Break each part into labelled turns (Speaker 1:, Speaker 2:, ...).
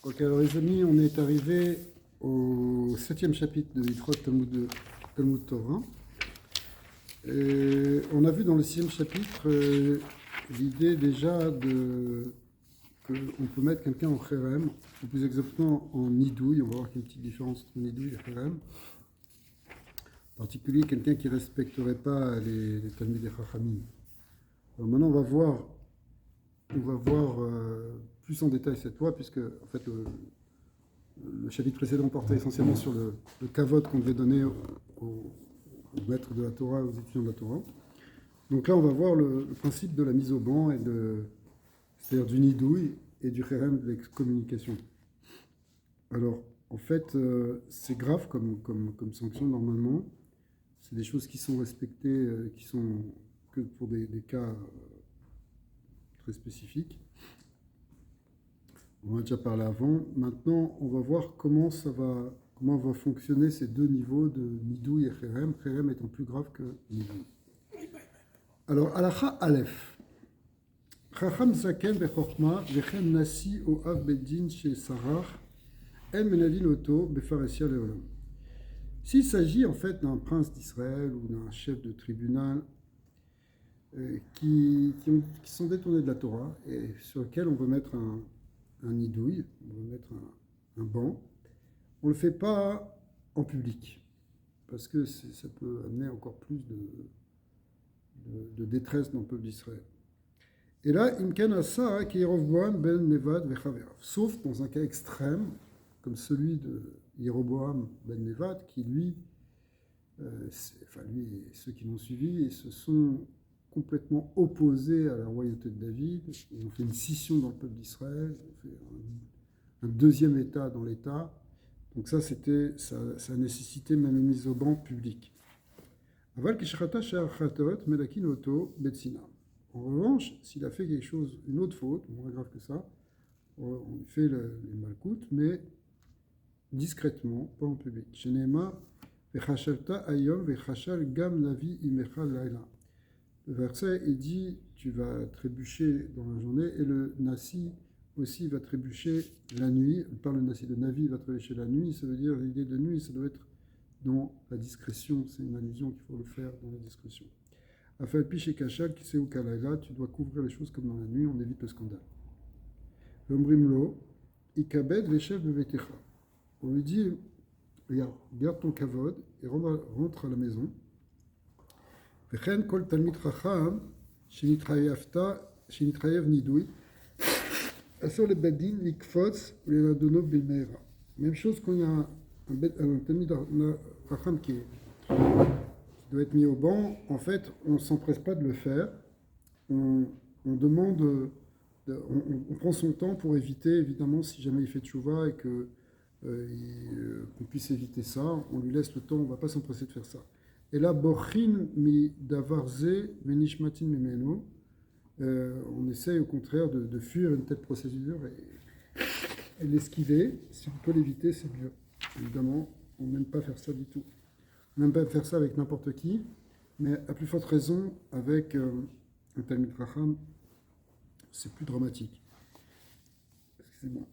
Speaker 1: Ok, alors les amis, on est arrivé au 7e chapitre de Yitrot Talmud Torah. Et on a vu dans le 6e chapitre l'idée déjà qu'on peut mettre quelqu'un en Kherem, ou plus exactement en Nidouille. On va voir qu'il y a une petite différence entre Nidouille et Kherem. En particulier, quelqu'un qui ne respecterait pas les Talmid et Chachamim. Alors maintenant, on va voir plus en détail cette loi, puisque en fait, le chapitre précédent portait essentiellement sur le kavod qu'on devait donner aux maîtres de la Torah, aux étudiants de la Torah. Donc là, on va voir le principe de la mise au banc, c'est-à-dire du nidouille et du kherem de l'excommunication. Alors, en fait, c'est grave comme sanction normalement. C'est des choses qui sont respectées, qui sont que pour des cas très spécifiques. On en a déjà parlé avant. Maintenant, on va voir comment vont fonctionner ces deux niveaux de nidouille et kherem, kherem étant plus grave que nidouille. Alors, Halacha Aleph. Chacham zaken bechokma vechen nasi o av bedin chez Sarach en menadin oto befaresia leolam. S'il s'agit en fait d'un prince d'Israël ou d'un chef de tribunal qui sont détournés de la Torah et sur lequel on veut mettre un nidouille, on veut mettre un banc, on ne le fait pas en public, parce que ça peut amener encore plus de détresse dans le peuple d'Israël. Et là, Imken Asa, qui est Yeroboam ben Nevad vechaverav, sauf dans un cas extrême, comme celui de Yeroboam ben Nevad, qui lui et ceux qui l'ont suivi, et se sont complètement opposés à la royauté de David. Ils ont fait une scission dans le peuple d'Israël, ils ont fait un deuxième État dans l'État. Donc ça a nécessité même une mise au banc publique. Aval kishrata she'achatot melakin oto betsina. En revanche, s'il a fait quelque chose, une autre faute, moins grave que ça, on fait les malkoutes, mais discrètement, pas en public. Shenema vechashalta ayom vechashal gam navi imecha laila. Le verset, il dit, tu vas trébucher dans la journée, et le nasi aussi va trébucher la nuit. On parle de nasi, de navi va trébucher la nuit, ça veut dire l'idée de nuit, ça doit être dans la discrétion, c'est une allusion qu'il faut le faire dans la discrétion. Afal piche kachal qui sait où kalaila, tu dois couvrir les choses comme dans la nuit, on évite le scandale. L'ombrimlo, ikabed veshev bevetecha. On lui dit, regarde, garde ton kavod et rentre à la maison. Vechen kol talmid chacham shenitrayev nidui asur le bedin likfotz lenadono bilmeira. Même chose quand il y a un talmid chacham qui doit être mis au banc. En fait, on ne s'empresse pas de le faire. On demande, on prend son temps pour éviter, évidemment, si jamais il fait tchouva et qu'on puisse éviter ça, on lui laisse le temps, on ne va pas s'empresser de faire ça. Et là, bochin mi davarze venishmatin mimenu, on essaye au contraire de fuir une telle procédure et l'esquiver. Si on peut l'éviter, c'est mieux. Évidemment, on n'aime pas faire ça du tout. On n'aime pas faire ça avec n'importe qui, mais à plus forte raison avec un Talmid Chacham, c'est plus dramatique. Excusez-moi.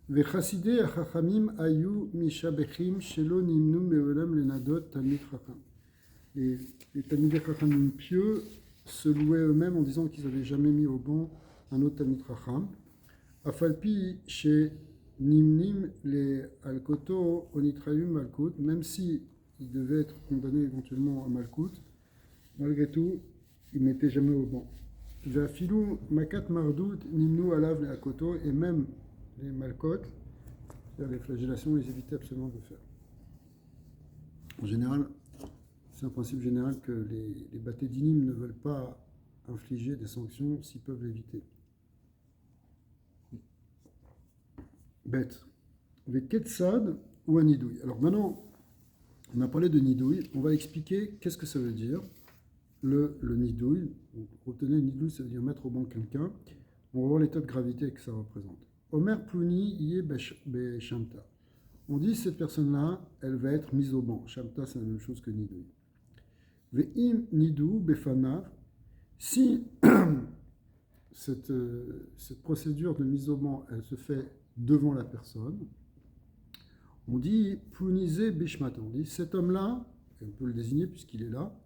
Speaker 1: Vechassidei achachamim ayu mishabechim shelo nimnu meolam lenadot Talmid Chacham. Les Talmidei Chachamim pieux se louaient eux-mêmes en disant qu'ils n'avaient jamais mis au banc un autre Talmid Chacham. Afalpi chez Nimnim les Alkoto Onitrayum Malkut, même si il devait être condamné éventuellement à Malkut, malgré tout, il n'était jamais au banc. Vafilou Makat Mardout Nimnu Alav les Akoto, et même les Malkot, c'est-à-dire les flagellations, ils évitaient absolument de faire. En général, c'est un principe général que les batédinim ne veulent pas infliger des sanctions s'ils peuvent l'éviter. Bête. Avec Ketsad ou un nidouille. Alors maintenant, on a parlé de nidouille, on va expliquer qu'est-ce que ça veut dire. Le nidouille, retenez nidouille, ça veut dire mettre au banc quelqu'un. On va voir l'état de gravité que ça représente. Omer Plouni yé Shamta. On dit cette personne-là, elle va être mise au banc. Shamta, c'est la même chose que nidouille. Ve'im nidou befanav. Si cette procédure de mise au banc, elle se fait devant la personne. On dit Punisé Bishmata. On dit cet homme-là, et on peut le désigner puisqu'il est là,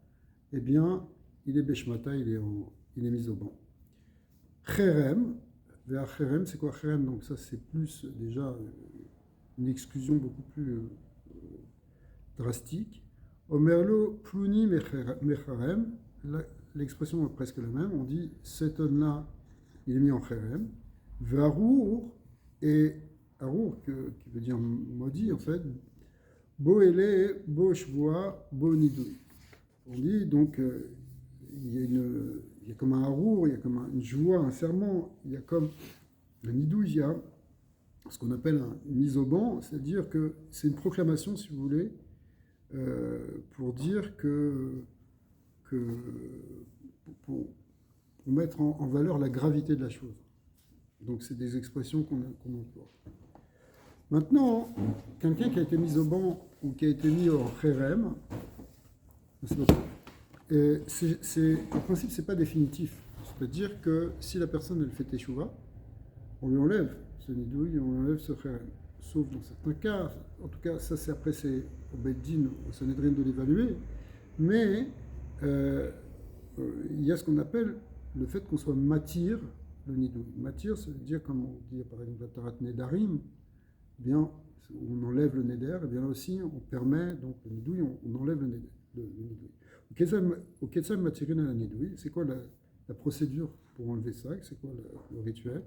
Speaker 1: eh bien, il est Bishmata, il est mis au banc. Cherem, vers Cherem, c'est quoi Cherem? Donc, ça, c'est plus déjà une exclusion beaucoup plus drastique. Omerlo Pluni Mecharem, l'expression est presque la même. On dit cet homme-là, il est mis en Cherem. Varour, et Arour, qui veut dire maudit en fait, Boele, Boshvoa, Bonidouy. On dit donc, il y a comme un Arour, il y a comme une joie, un serment, il y a comme un nidouille, il y a ce qu'on appelle une mise au banc, c'est-à-dire que c'est une proclamation, si vous voulez, pour dire pour mettre en valeur la gravité de la chose. Donc c'est des expressions qu'on emploie. Maintenant, quelqu'un qui a été mis au banc ou qui a été mis au cherem, en principe, c'est pas définitif. C'est-à-dire que si la personne elle fait teshuva, on lui enlève ce nidouille, on lui enlève ce cherem. Sauf dans certains cas, en tout cas, ça c'est après c'est au Beddin, au Sanhedrin de l'évaluer, mais il y a ce qu'on appelle le fait qu'on soit matir le nidouille. Matir, ça veut dire, comme on dit par exemple la Tarat Nedarim, eh bien, on enlève le neder, et bien là aussi on permet, donc le nidouille, on enlève le nidouille. Au Ketzal Matirin à la nidouille, c'est quoi la procédure pour enlever ça? C'est quoi le rituel?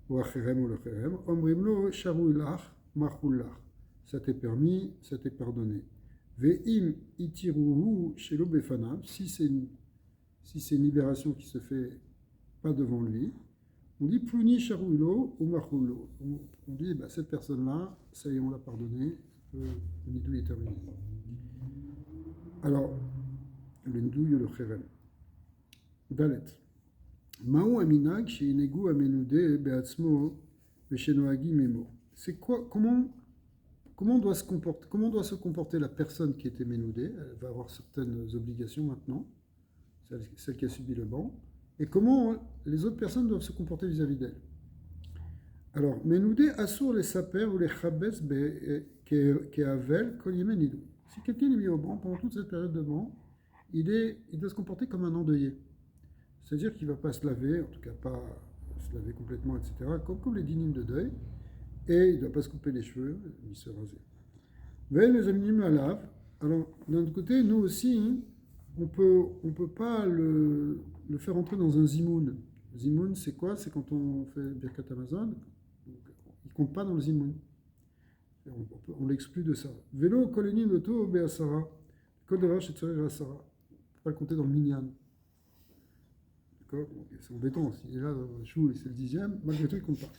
Speaker 1: Ou acherem ou le cherem, omrimlo sharouilach marhoulach. Ça t'est permis, ça t'est pardonné. Ve'im itiruhu shelo befanav, si c'est une libération qui se fait pas devant lui, on dit pluni sharouilo ou marhoulo. On dit cette personne-là, ça y est, on l'a pardonné, le nidouille est terminé. Alors, le nidouille ou le cherem. Dalet. Mao aminag chez Inegu amenude beatzmo veshenoagi memo. C'est quoi? Comment doit se comporter la personne qui était ménoudée? Elle va avoir certaines obligations maintenant, celle qui a subi le banc. Et comment les autres personnes doivent se comporter vis-à-vis d'elle? Alors, ménoudé assure les saper ou les chabes keavel kolyemenidou. Si quelqu'un est mis au banc pendant toute cette période de banc, il doit se comporter comme un endeuillé. C'est-à-dire qu'il ne va pas se laver, en tout cas pas se laver complètement, etc., comme les dynimes de deuil, et il ne doit pas se couper les cheveux, ni se raser. Veille les aminim la lave. Alors, d'un autre côté, nous aussi, on peut pas le faire entrer dans un zimoun. Zimoun, c'est quoi? C'est quand on fait Birkat Amazon, il ne compte pas dans le zimoun. On l'exclut de ça. Vélo, koleni, loto, beasara. Kol devar, shetzarech, asara. On ne peut pas le compter dans le minyan. C'est embêtant, s'il est là dans le chou et c'est le 10e, malgré tout il ne compte pas.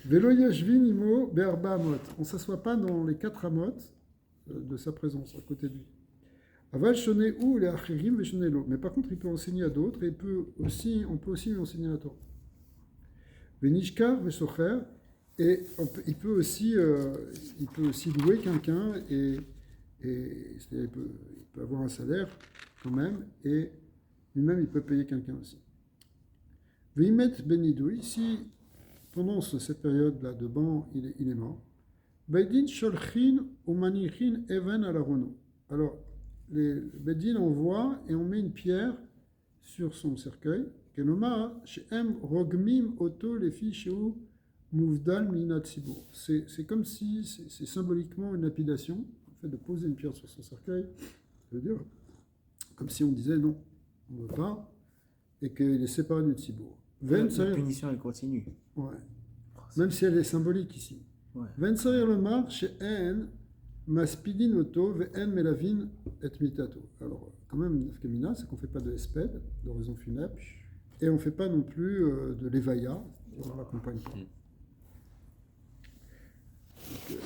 Speaker 1: Vélo yashvin imo be'arba amot. On ne s'assoit pas dans les 4 amot de sa présence à côté de lui. Aval shoné ou les achirim veshone lo. Mais par contre, il peut enseigner à d'autres et on peut aussi lui enseigner la Torah. Venishkar vesocher. Et il peut aussi louer quelqu'un et il peut avoir un salaire quand même et lui-même il peut payer quelqu'un aussi. Veimet benidouille, si pendant cette période-là de banc il est mort, Beddin sholchin ou manichin even alarono. Alors les Beddin envoient et on met une pierre sur son cercueil. Kenoma shehem rogmim oto les fiches ou Mouvdal Minat Sibour. C'est comme si c'est symboliquement une lapidation, le fait de poser une pierre sur son cercueil, ça veut dire comme si on disait non, on ne veut pas, et qu'il est séparé du Sibour.
Speaker 2: La punition elle continue.
Speaker 1: Ouais. Même si elle est symbolique ici. Vensarir le mar chez En Maspidin Oto Ve'en Melavin et Mitato. Alors, quand même, Nafkamina, c'est qu'on ne fait pas de espède, d'oraison funèbre, et on ne fait pas non plus de l'évaïa, on ne l'accompagne pas. Donc,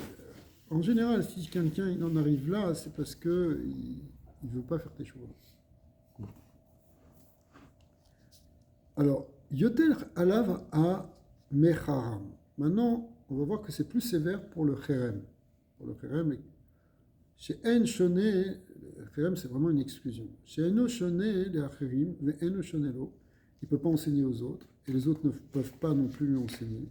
Speaker 1: en général, si quelqu'un en arrive là, c'est parce qu'il ne veut pas faire tes choix. Alors, Yoter alav a mecharam. Maintenant, on va voir que c'est plus sévère pour le cherem. Pour le cherem, chez en shoné, le cherem c'est vraiment une exclusion. Chez eno shoné les acherim, ve eno shonelo. il ne peut pas enseigner aux autres, et les autres ne peuvent pas non plus lui enseigner.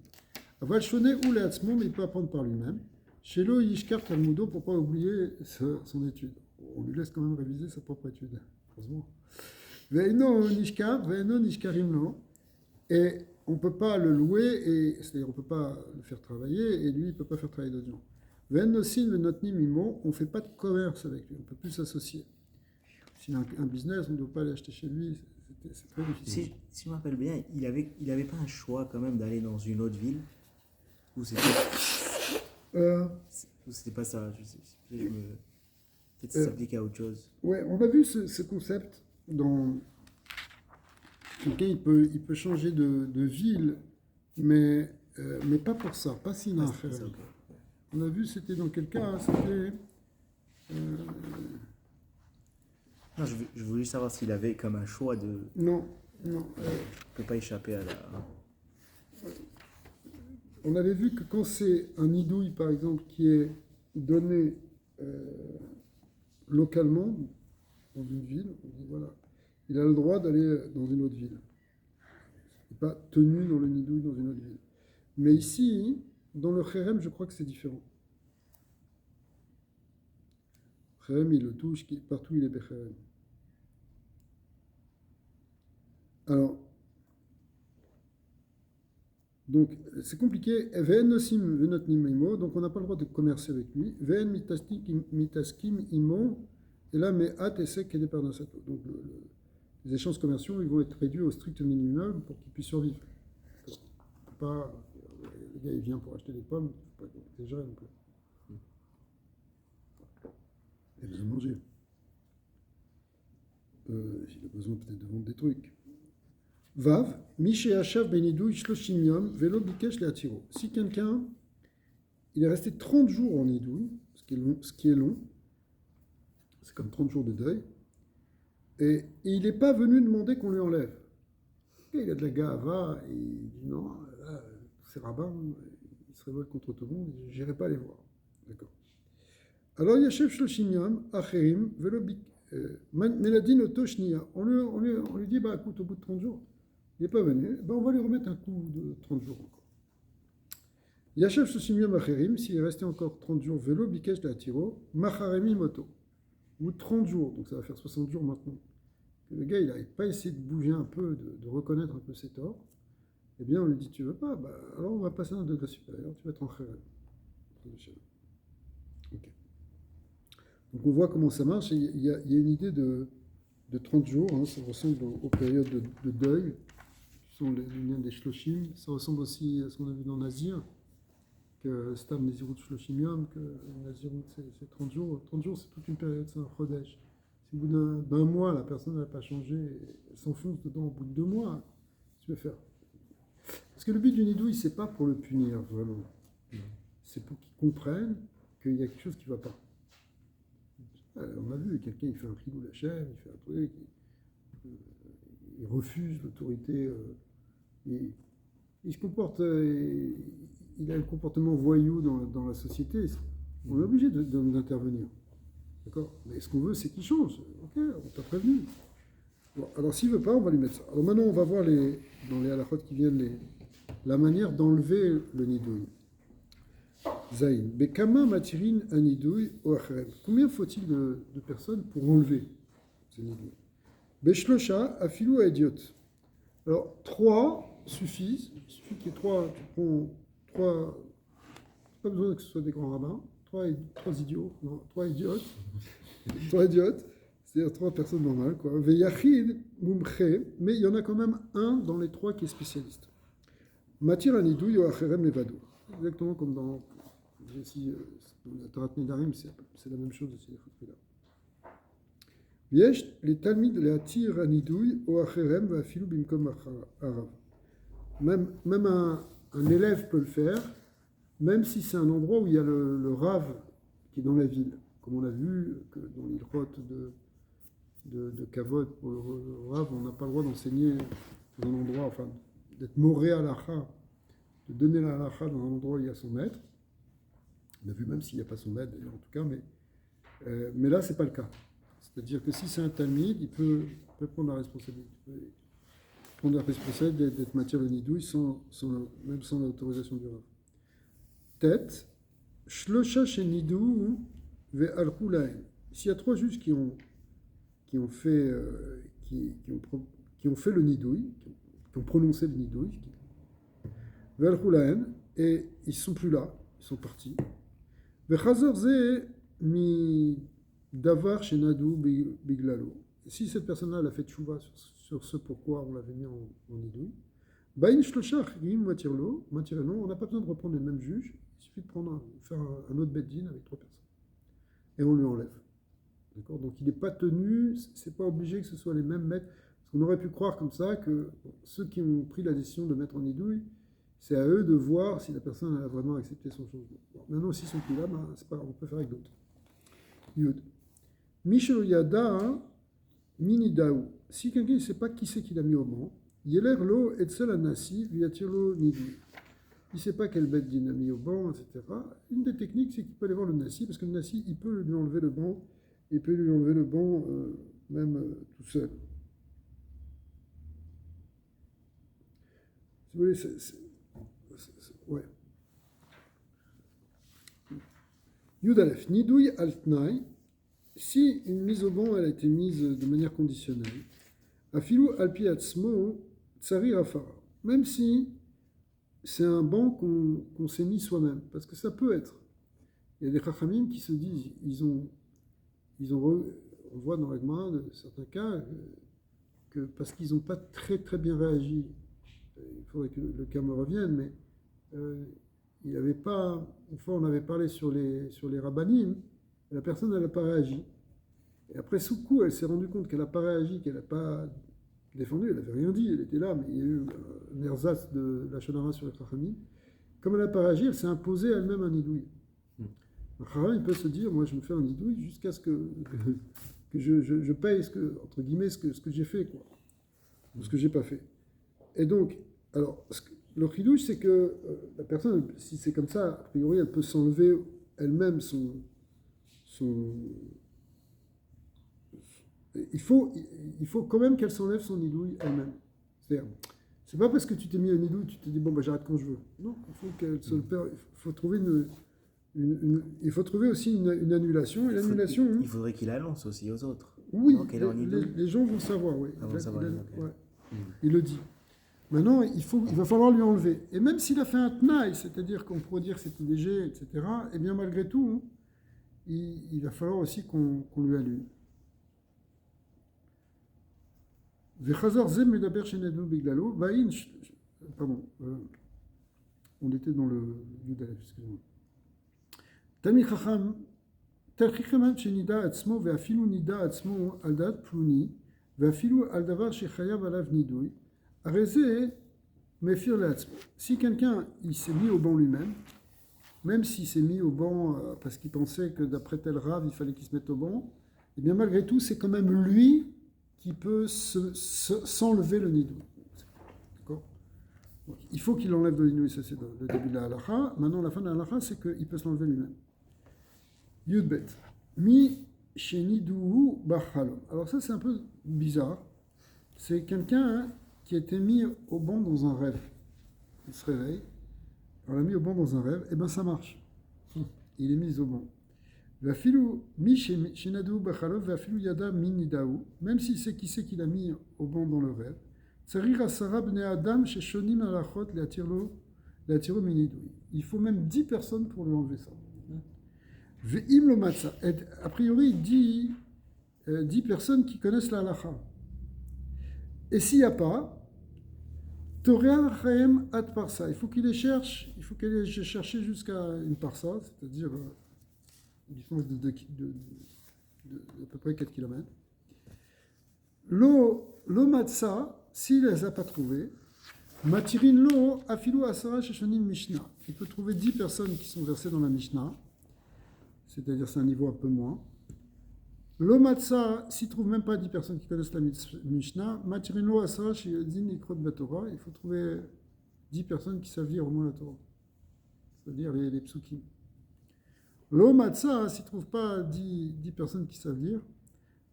Speaker 1: Aval shoné ou leatzmo, mais il peut apprendre par lui-même. Chez lo yishkar talmudo, pour ne pas oublier son étude. On lui laisse quand même réviser sa propre étude, heureusement. Ve'eno nishkar, ve'eno nishkarim lo. Et on ne peut pas le louer, c'est-à-dire on ne peut pas le faire travailler, et lui, il ne peut pas faire travailler d'autres gens. Ve'enosin ve'notnim imo, on ne fait pas de commerce avec lui, on ne peut plus s'associer. S'il a un business, on ne doit pas aller acheter chez lui, c'est très difficile.
Speaker 2: Si je me rappelle bien, il avait pas un choix quand même d'aller dans une autre ville ou c'était pas ça. Peut-être que ça s'appliquait à autre chose.
Speaker 1: Ouais, on a vu ce concept dans quelqu'un, il peut changer de ville, mais pas pour ça, pas s'il a un frère.
Speaker 2: Okay.
Speaker 1: On a vu, c'était dans quel cas, c'était...
Speaker 2: Non, je voulais savoir s'il avait comme un choix de...
Speaker 1: Non.
Speaker 2: Il ne peut pas échapper à la...
Speaker 1: On avait vu que quand c'est un nidouille, par exemple, qui est donné localement, dans une ville, on dit voilà, il a le droit d'aller dans une autre ville. Il n'est pas tenu dans le nidouille dans une autre ville. Mais ici, dans le Kherem, je crois que c'est différent. Kherem, il le touche, partout il est Bekherem. Alors, donc c'est compliqué. Ve'en nosim ve'notnim imo, donc on n'a pas le droit de commercer avec lui. Ve'en mitaskim imo, et là, me'at esek et deparnasato. Donc les échanges commerciaux, ils vont être réduits au strict minimum pour qu'ils puissent survivre. Pas, le gars, il vient pour acheter des pommes, il ne faut pas déjà non plus. Il a besoin de manger. Il a besoin peut-être de vendre des trucs. Vav, Miché Hachav Benidou, Shloshim Yom, Velo Bikesh Leatiro. Si quelqu'un, il est resté 30 jours en Nidouille, ce qui est long, c'est comme 30 jours de deuil, et il n'est pas venu demander qu'on lui enlève. Et il a de la gava, et il dit non, là, ces rabbins, ils se révoltent contre tout le monde, je n'irai pas les voir. D'accord. Alors, Yashev Shloshim Yom, Acherim, Velo Bikesh. Meladin Otoshnia, on lui dit, bah écoute, au bout de 30 jours, il n'est pas venu, bah, on va lui remettre un coup de 30 jours encore. Yashav Shloshim Acherim, s'il est resté encore 30 jours, Velo Bikesh Latiro, Macharemi Moto. Au bout de 30 jours, donc ça va faire 60 jours maintenant, que le gars il n'arrive pas à essayer de bouger un peu, de reconnaître un peu ses torts, eh bien on lui dit, tu veux pas, bah alors on va passer à un degré supérieur, tu vas être en Kherem. Ok. Donc on voit comment ça marche, il y a une idée de 30 jours, hein, ça ressemble aux périodes de deuil, qui sont les liens des Shloshim, ça ressemble aussi à ce qu'on a vu dans Nazir, que Stam Nezirut Shloshim Yom, que Nazirut c'est 30 jours. 30 jours c'est toute une période, c'est un Chodesh. Si au bout d'un mois la personne n'a pas changé, elle s'enfonce dedans au bout de 2 mois, qu'est-ce que tu veux faire? Parce que le but du nidouille, c'est pas pour le punir vraiment, c'est pour qu'il comprenne qu'il y a quelque chose qui ne va pas. On a vu, quelqu'un il fait un chilou lachem, il fait un truc, il refuse l'autorité, il se comporte, il a un comportement voyou dans la société, on est obligé d'intervenir. D'accord? Mais ce qu'on veut, c'est qu'il change. Ok, on t'a prévenu. Bon, alors s'il ne veut pas, on va lui mettre ça. Alors maintenant, on va voir dans les halakhot qui viennent la manière d'enlever le nidouille. Zayn, Bekama Matirin Anidouille ou Achrem. Combien faut-il de personnes pour enlever ce nidouille? Beshlosha, Afilou Idiot. Alors, 3 suffisent. Il suffit qu'il y ait 3. Tu prends 3. Pas besoin que ce soit des grands rabbins. 3 idiots. Non, 3 idiotes. 3 idiotes. C'est-à-dire 3 personnes normales. Veyachid, Mumche. Mais il y en a quand même un dans les 3 qui est spécialiste. Matir Anidouille ou Achrem Levado. Exactement comme dans. Ici, la Tarat Nedarim, c'est la même chose aussi. Yesh, les Talmid, les Atir Anidouille, ou Acherem, va filou bimkom arav. Même un élève peut le faire, même si c'est un endroit où il y a le Rav qui est dans la ville. Comme on l'a vu, que dans l'Ilchot de Kavod, pour le Rav, on n'a pas le droit d'enseigner dans un endroit, enfin, d'être moré à l'Acha, de donner la Halacha dans un endroit où il y a son maître. On a vu même s'il n'y a pas son maître d'ailleurs en tout cas, mais là c'est pas le cas. C'est-à-dire que si c'est un talmid, il peut prendre la responsabilité. prendre la responsabilité d'être matière de nidouille même sans l'autorisation du Rav. Tête, shlosha chez nidou ve alchou lahem. S'il y a 3 juges qui ont fait le nidouille, qui ont prononcé le nidouille, ve alchou lahem, et ils sont plus là, ils sont partis. Ve chazor ze mi davar chez nadou biglalo. Si cette personne-là elle a fait tchouva sur ce pourquoi on l'avait mis en nidouille, bain shloshach gim matirlo, on n'a pas besoin de reprendre les mêmes juges, il suffit de faire un autre beddin avec 3 personnes. Et on lui enlève. D'accord ? Donc il n'est pas tenu, c'est pas obligé que ce soit les mêmes maîtres. Parce qu'on aurait pu croire comme ça que ceux qui ont pris la décision de mettre en nidouille, c'est à eux de voir si la personne a vraiment accepté son changement. Bon, maintenant, s'ils sont plus là, on peut faire avec d'autres. Yud. Mishel Yada Minidaou. Si quelqu'un ne sait pas qui c'est qui l'a mis au banc, Yeler lo etzel anasi viatirlo nidouille. Il ne sait pas quel bête din a mis au banc, etc. Une des techniques, c'est qu'il peut aller voir le nasi, parce que le nasi, il peut lui enlever le banc, il peut lui enlever le banc même tout seul. Si vous voulez, ouais. Yudalef, nidouille altnaï, si une mise au banc elle a été mise de manière conditionnelle, afilou alpi atzmo tsari rafara, même si c'est un banc qu'on s'est mis soi-même, parce que ça peut être. Il y a des chachamim qui se disent, on voit dans la Gemara de certains cas que parce qu'ils n'ont pas très très bien réagi, il faudrait que le cas me revienne, mais il n'y avait pas, une fois on avait parlé sur les rabbanim, et la personne elle n'a pas réagi. Et après sous coup, elle s'est rendue compte qu'elle n'a pas réagi, qu'elle n'a pas défendu, elle n'avait rien dit, elle était là, mais il y a eu un ersatz de la shonara sur les chachamim. Comme elle n'a pas réagi, elle s'est imposée elle-même un nidouille. Un chacham, il peut se dire, moi je me fais un nidouille jusqu'à ce que je paye entre guillemets ce que j'ai fait, quoi, ou ce que j'ai pas fait. Et donc, alors, le chidouche, c'est que la personne, si c'est comme ça, a priori, elle peut s'enlever elle-même il faut quand même qu'elle s'enlève son nidouille elle-même. C'est-à-dire, c'est pas parce que tu t'es mis un nidouille, tu te dis, bon, bah, j'arrête quand je veux. Non, il faut qu'elle se le perde. Il faut trouver il faut trouver aussi une annulation. Et l'annulation.
Speaker 2: Il faudrait qu'il annonce aussi aux autres.
Speaker 1: Oui, les gens vont savoir, oui. Il le dit. Maintenant, il va falloir lui enlever. Et même s'il a fait un tnaï, c'est-à-dire qu'on pourrait dire que c'était léger, etc., et bien malgré tout, il va falloir aussi qu'on lui allume. Pardon, on était dans le Yudalef, excusez-moi. Tami Chacham, tel Chichamam Shenida Atzmo, Veafilu Nida Atzmo Aldat Pluni, Veafilu Aldavar Shechayav Alav Nidui, Arezé Mefir Latzmo. Si quelqu'un il s'est mis au banc lui-même, même s'il s'est mis au banc parce qu'il pensait que d'après tel rave il fallait qu'il se mette au banc, et bien malgré tout c'est quand même lui qui peut s'enlever le nidouille. D'accord ? Donc, il faut qu'il enlève le nidouille, ça c'est le début de la halakha. Maintenant la fin de la halakha c'est qu'il peut s'enlever lui-même. Yudbet. Mi shenidouhu bachalom. Alors ça c'est un peu bizarre. C'est quelqu'un qui a été mis au banc dans un rêve. Il se réveille. On l'a mis au banc dans un rêve. Et bien ça marche. Il est mis au banc. Vafilu mi shenadouhu bachalom vafilu yada minidaou. Même s'il sait qui c'est qu'il a mis au banc dans le rêve. Tsarir asara bnei adam sheshonim alachot leatirlo minidou. Il faut même 10 personnes pour lui enlever ça. Ve'im lo matza. A priori, 10 personnes qui connaissent la halacha. Et s'il n'y a pas, Torah Chaim ad parsa. Il faut qu'il les cherche. Il faut qu'elle aille chercher jusqu'à une parsa, c'est-à-dire une distance de à peu près 4 km. Lo matza, s'il ne les a pas trouvées, matirin lo afilu asara sheshonim mishnah. Il peut trouver 10 personnes qui sont versées dans la mishnah. C'est-à-dire c'est un niveau un peu moins. L'Omatsa, s'il ne trouve même pas 10 personnes qui connaissent la Mishnah, Matirino Asra, Shiyodzin, Ikrot Batora, il faut trouver 10 personnes qui savent lire au moins la Torah, c'est-à-dire les psukim. L'Omatsa, s'il ne trouve pas 10 personnes qui savent lire,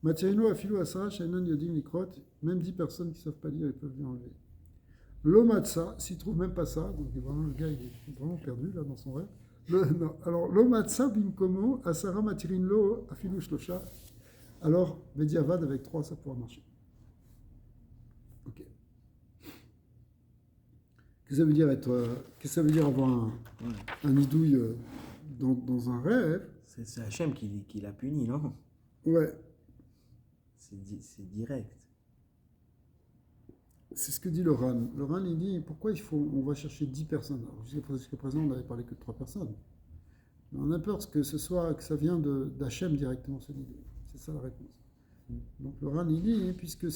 Speaker 1: Matirino Afilu Asra, Shainan Yodim, Ikrot, même 10 personnes qui ne savent pas lire, ils peuvent lui enlever. L'Omatsa, s'il trouve même pas ça, donc vraiment, le gars il est vraiment perdu là dans son rêve. Non, alors, l'Omatsa bimkomo, asara matirin lo, afilu shlosha. Alors, Bediavad avec 3, ça pourra marcher. Ok. Qu'est-ce que ça veut dire qu'est-ce que ça veut dire avoir un nidouille dans un rêve?
Speaker 2: C'est Hachem qui l'a puni, non?
Speaker 1: Ouais,
Speaker 2: C'est direct.
Speaker 1: c'est ce que dit le Ran. Le Ran, il dit pourquoi on va chercher 10 personnes. Alors, jusqu'à présent, on n'avait parlé que de 3 personnes. Mais on a peur que ça vient d'Hachem directement, ce nidouille. C'est ça la réponse. Donc le Ran, il dit, puisque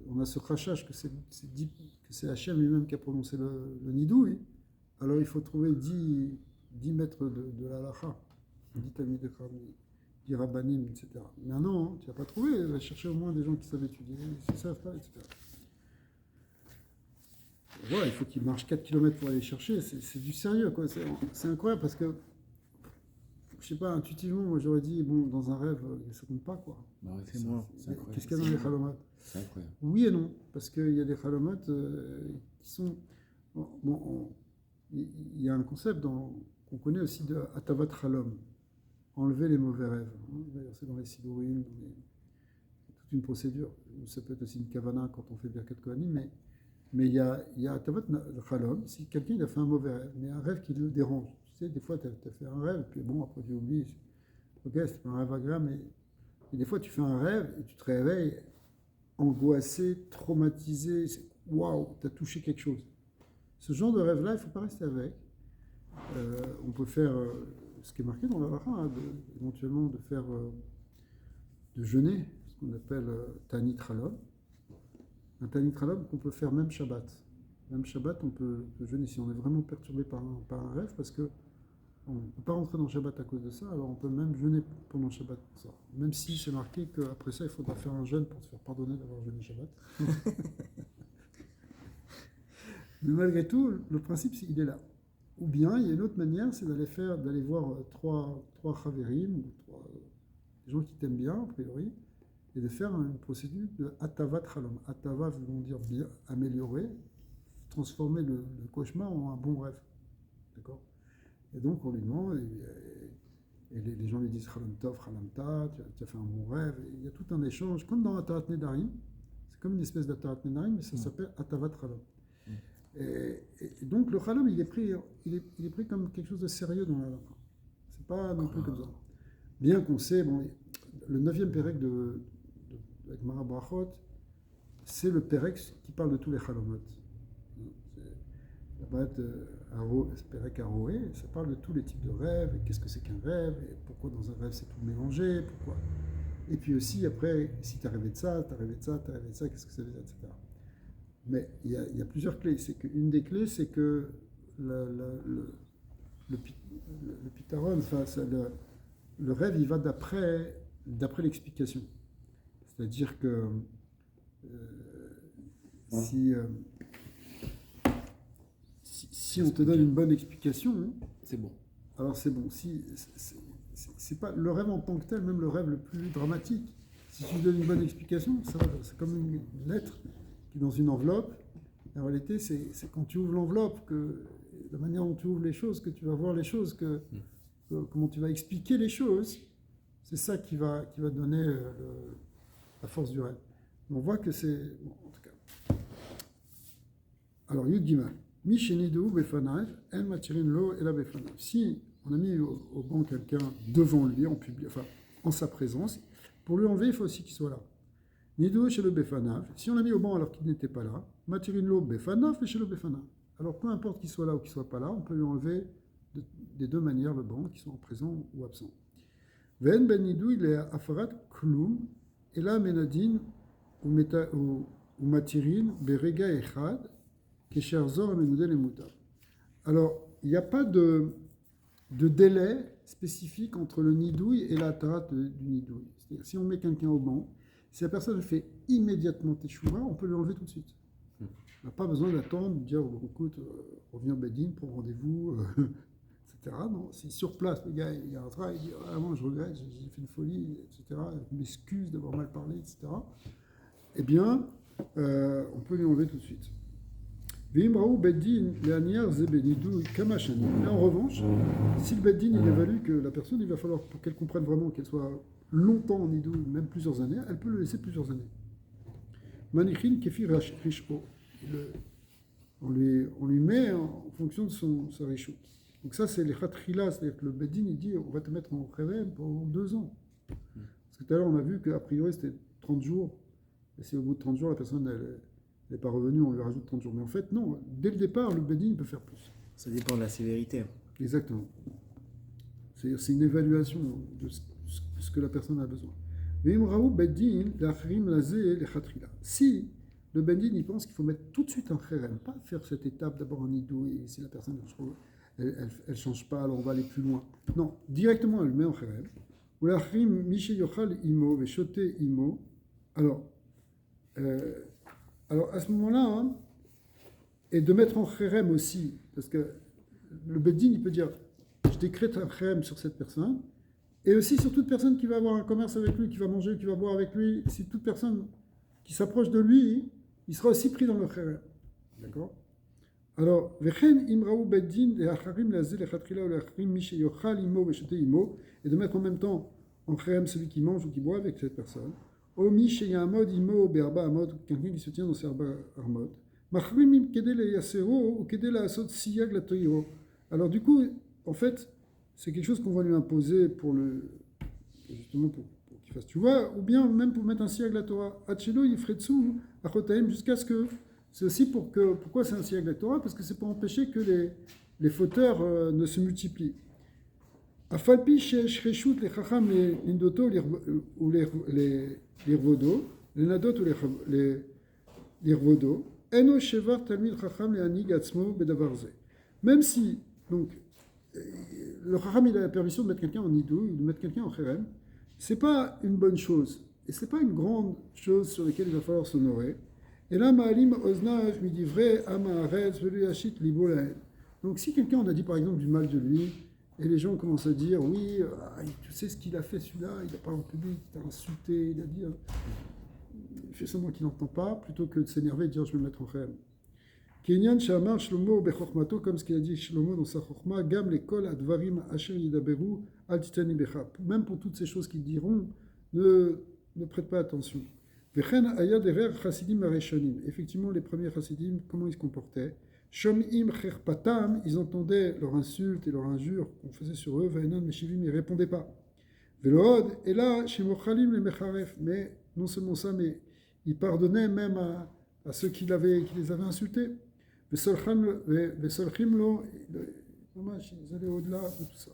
Speaker 1: on a ce crachage que c'est Hachem lui-même qui a prononcé le nidouille, alors il faut trouver 10 mètres de l'alacha, 10 talmid de Chachamim, 10 rabbanim, etc. Mais non, tu n'as pas trouvé, il va chercher au moins des gens qui savent étudier, qui ne savent pas, etc. Voilà, il faut qu'il marche 4 km pour aller chercher, c'est du sérieux, quoi. C'est incroyable parce que, je sais pas, intuitivement, moi j'aurais dit, bon, dans un rêve, ça compte pas, quoi.
Speaker 3: Bah ouais,
Speaker 2: C'est moi.
Speaker 1: Qu'est-ce qu'il y a dans les chalomotes?
Speaker 3: C'est incroyable.
Speaker 1: Oui et non, parce qu'il y a des chalomotes qui sont... Bon, il y a un concept qu'on connaît aussi de Atavat Chalom, enlever les mauvais rêves. D'ailleurs, c'est dans les Sidurim, c'est toute une procédure. Ça peut être aussi une kavana quand on fait Birkat Kohanim, mais il y a Atavat Chalom, si quelqu'un il a fait un mauvais rêve, mais un rêve qui le dérange. Tu sais, des fois, tu as fait un rêve, puis bon, après tu oublies. Ok, c'est pas un rêve agréable, mais des fois, tu fais un rêve et tu te réveilles angoissé, traumatisé. Waouh, tu as touché quelque chose. Ce genre de rêve-là, il ne faut pas rester avec. On peut faire ce qui est marqué dans la Halacha, éventuellement de faire de jeûner, ce qu'on appelle Tanit Chalom. Un Tanit Chalom qu'on peut faire même Shabbat. Même Shabbat, on peut jeûner si on est vraiment perturbé par un rêve, parce que on ne peut pas rentrer dans Shabbat à cause de ça, alors on peut même jeûner pendant Shabbat pour ça. Même si c'est marqué qu'après ça, il faudra faire un jeûne pour se faire pardonner d'avoir jeûné Shabbat. Mais malgré tout, le principe, il est là. Ou bien, il y a une autre manière, c'est d'aller voir trois chaverim, ou des gens qui t'aiment bien, a priori, et de faire une procédure de Atavat Chalom. Atava veut dire bien, améliorer, transformer le cauchemar en un bon rêve. D'accord? Et donc, on lui demande, et les gens lui disent Chalom Tov, Chalom Ta, tu as fait un bon rêve. Et il y a tout un échange, comme dans Atavat Nedarim. C'est comme une espèce d'Atavat Nedarim, mais ça s'appelle Atavat Chalom. Et donc le Chalom, il est pris comme quelque chose de sérieux dans la Halakha. C'est pas non plus comme ça. Bien qu'on sait, bon, le 9e Pérec de Gemara Brachot, c'est le Pérec qui parle de tous les Chalomot. C'est Pérec Aroé, ça parle de tous les types de rêves, et qu'est-ce que c'est qu'un rêve, et pourquoi dans un rêve c'est tout mélangé, pourquoi. Et puis aussi, après, si tu as rêvé de ça, tu as rêvé de ça, tu as rêvé de ça, qu'est-ce que ça veut dire, etc. Mais il y a plusieurs clés. Une des clés, c'est que le pitaron, enfin, le rêve, il va d'après l'explication. C'est-à-dire que si on te donne une bonne explication,
Speaker 3: c'est bon.
Speaker 1: Alors c'est bon. Si c'est pas le rêve en tant que tel, même le rêve le plus dramatique, si tu donnes une bonne explication, ça va. C'est comme une lettre qui est dans une enveloppe. En réalité, c'est quand tu ouvres l'enveloppe, la manière dont tu ouvres les choses, que tu vas voir les choses, comment tu vas expliquer les choses, c'est ça qui va donner la force du rêve. On voit que c'est... Bon, en tout cas. Alors, Yud Gimel. Michenidou befanav, en matirin lo et la befanav. Si on a mis au banc quelqu'un devant lui, en public, enfin, en sa présence, pour lui enlever, il faut aussi qu'il soit là. Nidou chez le befanav. Si on l'a mis au banc alors qu'il n'était pas là, matirin lo befanav et chez le befanav. Alors, peu importe qu'il soit là ou qu'il soit pas là, on peut lui enlever des deux manières le banc, qu'il soit présent ou absent. Ven ben nidou il est afarat klum, et là menadin ou matirin berega echad. Alors, il n'y a pas de délai spécifique entre le nidouille et la tarat du nidouille. C'est-à-dire, si on met quelqu'un au banc, si la personne fait immédiatement teshuva, on peut lui enlever tout de suite. On n'a pas besoin d'attendre, de dire, écoute, reviens au Bedin, prends rendez-vous, etc. Non, c'est sur place, le gars, il y a un travail, il dit, ah, moi, je regrette, j'ai fait une folie, etc. Je m'excuse d'avoir mal parlé, etc. Eh bien, on peut lui enlever tout de suite. Veimraou Beddin, Léaniar Zebenidu, Kamashani. Mais en revanche, si le Beddin il évalue que la personne, il va falloir pour qu'elle comprenne vraiment qu'elle soit longtemps en Nidou, même plusieurs années, elle peut le laisser plusieurs années. Manichin Kefi Risho. On lui met en fonction de sa Rishut. Donc ça, c'est les Khatrila, c'est-à-dire que le Beddin, il dit on va te mettre en Kherem pendant 2 ans. Parce que tout à l'heure, on a vu qu'a priori, c'était 30 jours. Et si au bout de 30 jours, la personne n'est pas revenue, on lui rajoute 30 jours. Mais en fait, non. Dès le départ, le Beddin peut faire plus.
Speaker 2: Ça dépend de la sévérité.
Speaker 1: Exactement. C'est une évaluation de ce que la personne a besoin. Si le Beddin il pense qu'il faut mettre tout de suite un kherem, pas faire cette étape d'abord en idou et si la personne elle change pas, alors on va aller plus loin. Non, directement elle le met en kherem. Ou l'achrim miché yochal imo veshote imo. Alors à ce moment-là, hein, et de mettre en kherem aussi, parce que le Beddin il peut dire je décrète un kherem sur cette personne. Et aussi sur toute personne qui va avoir un commerce avec lui, qui va manger, qui va boire avec lui, si toute personne qui s'approche de lui, il sera aussi pris dans le kherem. D'accord? Alors, Vechen imraou beddin et acharim lazé le chatrila ou le acharim miché yochal imo veshete imo, et de mettre en même temps en kherem celui qui mange ou qui boit avec cette personne. O miché yamod imo berba amod, quelqu'un qui se tient dans ses armod. Machrim im kedel le yasero ou kedel la asot siyag la toiro. Alors du coup, en fait, c'est quelque chose qu'on va lui imposer justement pour qu'il fasse, tu vois, ou bien même pour mettre un siège la Torah. Hachelo yifretsu achotaim jusqu'à ce que c'est aussi pourquoi c'est un siège la Torah, parce que c'est pour empêcher que les fauteurs ne se multiplient. Afalpi shesh reshut les chacham les indoto ou les irvodo, les nadot ou les irvodo, eno shevar talmid chacham les anig atzmo bedavarze. Même si donc le Chacham il a la permission de mettre quelqu'un en idou, de mettre quelqu'un en kherem, c'est pas une bonne chose. Et c'est pas une grande chose sur laquelle il va falloir s'honorer. Et là, Ma'alim Oznav mi dit vrai, Amaharetz, Velu Yashit Libo Lahen. Donc si quelqu'un on a dit par exemple du mal de lui, et les gens commencent à dire oui, tu sais ce qu'il a fait celui-là, il a parlé en public, il t'a insulté, il a dit. Il fait semblant qu'il n'entend pas, plutôt que de s'énerver et de dire je vais me mettre en kherem. Kenyan Shamar Shlomo Bechokmato, comme ce qu'il a dit Shlomo dans sa Chokma, Gam les Kol Advarim Asher Yidaberu Altitani Becha. Même pour toutes ces choses qu'ils diront, ne prête pas attention. Vechen Ayad Erer Chassidim Areshonim. Effectivement, les premiers Chassidim, comment ils se comportaient? Shomim Cherpatam, ils entendaient leurs insultes et leurs injures qu'on faisait sur eux. Vaenan Meshivim, ils ne répondaient pas. Velood, et là, Shemochalim les Mecharef. Mais non seulement ça, mais ils pardonnaient même à ceux qui les avaient insultés. וסולחים לו, ממש, זה לעודלה וטוסה.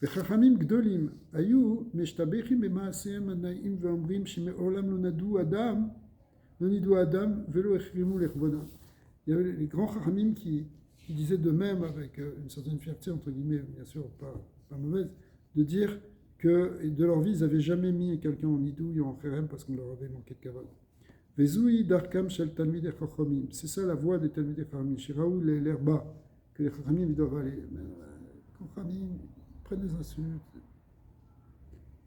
Speaker 1: וחכמים גדולים היו משתבחים במעשיהם הנאים ואומרים שמעולם לא נידו אדם ולא החרימו לכבודם. Il y avait les grands chachamim qui disaient de même, avec une certaine fierté, entre guillemets, bien sûr, pas mauvaise, de dire que de leur vie, ils n'avaient jamais mis quelqu'un en idouille ou en kherem parce qu'on leur avait manqué de kavod. Vezoui darkam shel talmidei chachamim. C'est ça la voix des talmidei chachamim. Shiraou l'air bas que les chachamim ils doivent aller. Les chachamim prennent des insultes.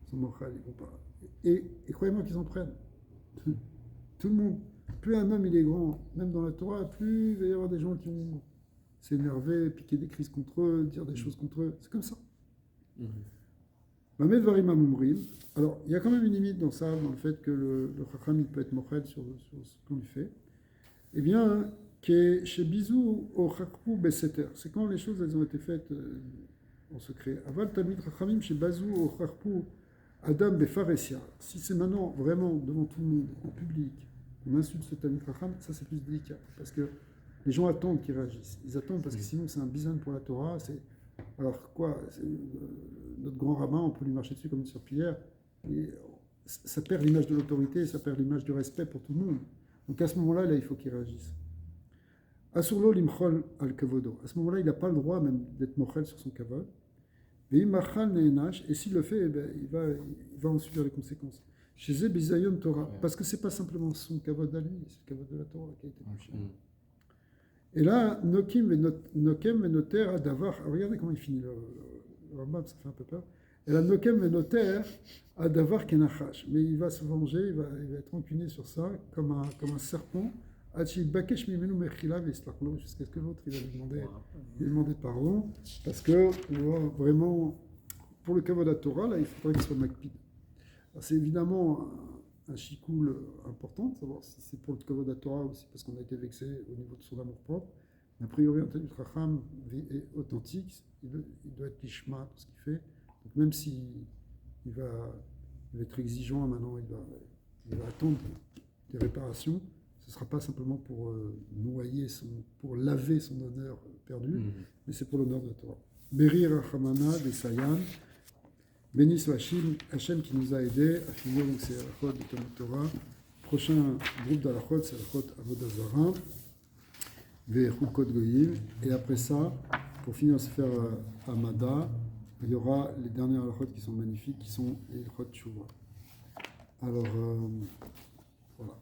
Speaker 1: Ils sont mochal, ils vont pas. Et croyez-moi qu'ils en prennent. Tout le monde. Plus un homme il est grand, même dans la Torah, plus il va y avoir des gens qui vont s'énerver, piquer des crises contre eux, dire des choses contre eux. C'est comme ça. Alors, il y a quand même une limite dans ça, dans le fait que le chacham il peut être mochel sur ce qu'on lui fait. Eh bien, chez Bizou au chakpou beseter, c'est quand les choses elles ont été faites en secret. Aval tamid chachamim chez Bazou au chakpou adam befaresia. Si c'est maintenant vraiment devant tout le monde, en public, on insulte ce tamid chacham, ça c'est plus délicat, parce que les gens attendent qu'ils réagissent. Ils attendent parce que sinon c'est un bizarre pour la Torah. Alors quoi, notre grand rabbin, on peut lui marcher dessus comme une serpillière. Et ça perd l'image de l'autorité, ça perd l'image du respect pour tout le monde. Donc à ce moment-là, il faut qu'il réagisse. Asurlo limchol al kavodo. À ce moment-là, il n'a pas le droit même d'être mochel sur son kavod. Et s'il le fait, il va en subir les conséquences. Chez Zé Bizayon Torah. Parce que ce n'est pas simplement son kavod à lui, c'est le kavod de la Torah qui a été touché. Et là, Nokem et Noter à Davar. Regardez comment il finit le Rambam, ça fait un peu peur. Et là, Nokem et Noter à Davar Kenachash. Mais il va se venger, il va être rancunier sur ça, comme un serpent jusqu'à ce que l'autre il a lui demandé pardon, parce que vraiment, pour le Kavod Torah, là, il faudrait qu'il soit Makpid. C'est évidemment un chikoul important de savoir si c'est pour le Kavod Torah ou si parce qu'on a été vexé au niveau de son amour propre. Mais a priori, un Talmid Chacham est authentique, il doit être lishma dans ce qu'il fait. Donc même s'il va être exigeant maintenant, il va attendre des réparations. Ce ne sera pas simplement pour pour laver son honneur perdu, mais c'est pour l'honneur de la Torah. Beri Rachamana de Sayan, béni soit Hachem qui nous a aidés à finir donc ces halachot de Talmud Torah. Prochain groupe d'halachot, c'est halachot Avodah Zarah, Vechukot Goyim, et après ça, pour finir ce faire Hamada, il y aura les derniers halachot qui sont magnifiques, qui sont les halachot Tshuva. Alors, voilà.